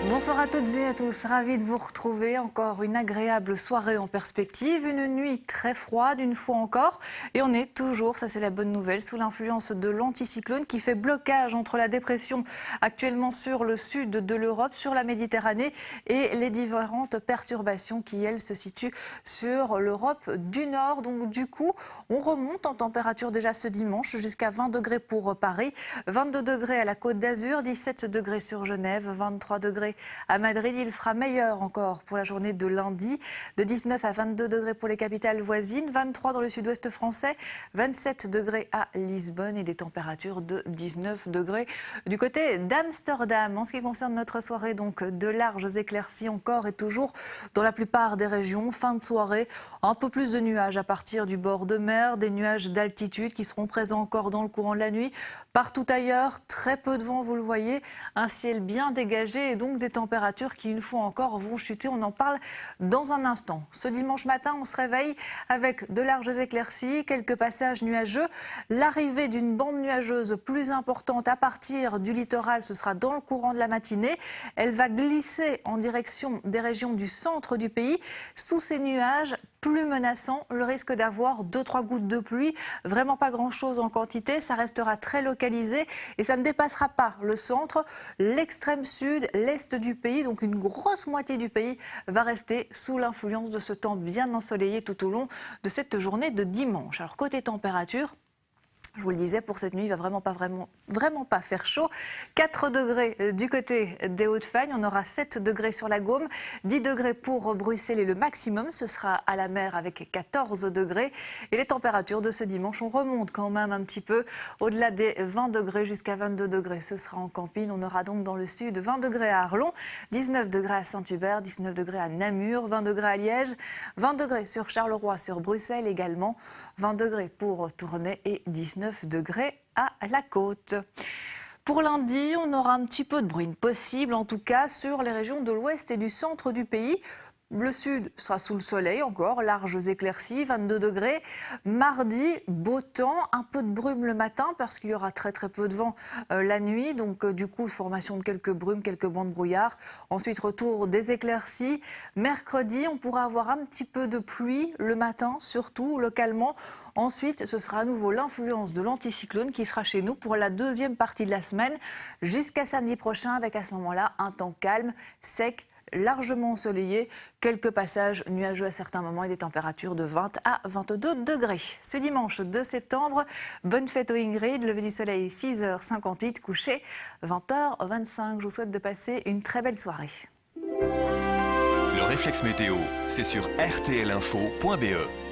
Bonsoir à toutes et à tous, ravi de vous retrouver. Encore une agréable soirée en perspective, une nuit très froide une fois encore. Et on est toujours, ça c'est la bonne nouvelle, sous l'influence de l'anticyclone qui fait blocage entre la dépression actuellement sur le sud de l'Europe, sur la Méditerranée et les différentes perturbations qui, elles, se situent sur l'Europe du Nord. Donc du coup, on remonte en température déjà ce dimanche jusqu'à 20 degrés pour Paris, 22 degrés à la Côte d'Azur, 17 degrés sur Genève, 23 degrés à Madrid. Il fera meilleur encore pour la journée de lundi, de 19 à 22 degrés pour les capitales voisines, 23 dans le sud-ouest français, 27 degrés à Lisbonne et des températures de 19 degrés du côté d'Amsterdam. En ce qui concerne notre soirée, donc de larges éclaircies encore et toujours dans la plupart des régions. Fin de soirée, un peu plus de nuages à partir du bord de mer, des nuages d'altitude qui seront présents encore dans le courant de la nuit. Partout ailleurs, très peu de vent, vous le voyez, un ciel bien dégagé et donc des températures qui, une fois encore, vont chuter. On en parle dans un instant. Ce dimanche matin, on se réveille avec de larges éclaircies, quelques passages nuageux, l'arrivée d'une bande nuageuse plus importante à partir du littoral, ce sera dans le courant de la matinée. Elle va glisser en direction des régions du centre du pays. Sous ces nuages, plus menaçant, le risque d'avoir 2-3 gouttes de pluie, vraiment pas grand-chose en quantité, ça restera très localisé et ça ne dépassera pas le centre, l'extrême sud, l'est du pays, donc une grosse moitié du pays va rester sous l'influence de ce temps bien ensoleillé tout au long de cette journée de dimanche. Alors côté température, je vous le disais, pour cette nuit, il ne va vraiment pas faire chaud. 4 degrés du côté des Hauts-de-Fagne, on aura 7 degrés sur la Gaume, 10 degrés pour Bruxelles et le maximum, ce sera à la mer avec 14 degrés. Et les températures de ce dimanche, on remonte quand même un petit peu au-delà des 20 degrés jusqu'à 22 degrés. Ce sera en camping, on aura donc dans le sud 20 degrés à Arlon, 19 degrés à Saint-Hubert, 19 degrés à Namur, 20 degrés à Liège, 20 degrés sur Charleroi, sur Bruxelles également, 20 degrés pour Tournai et 19 degrés à la côte. Pour lundi, on aura un petit peu de bruine possible, en tout cas sur les régions de l'ouest et du centre du pays. Le sud sera sous le soleil encore, larges éclaircies, 22 degrés. Mardi, beau temps, un peu de brume le matin parce qu'il y aura très peu de vent la nuit. Donc du coup, formation de quelques brumes, quelques bancs de brouillard. Ensuite, retour des éclaircies. Mercredi, on pourra avoir un petit peu de pluie le matin, surtout localement. Ensuite, ce sera à nouveau l'influence de l'anticyclone qui sera chez nous pour la deuxième partie de la semaine jusqu'à samedi prochain avec à ce moment-là un temps calme, sec, largement ensoleillé, quelques passages nuageux à certains moments et des températures de 20 à 22 degrés. Ce dimanche 2 septembre, bonne fête au Ingrid, lever du soleil 6h58, coucher 20h25. Je vous souhaite de passer une très belle soirée. Le réflexe météo, c'est sur rtlinfo.be.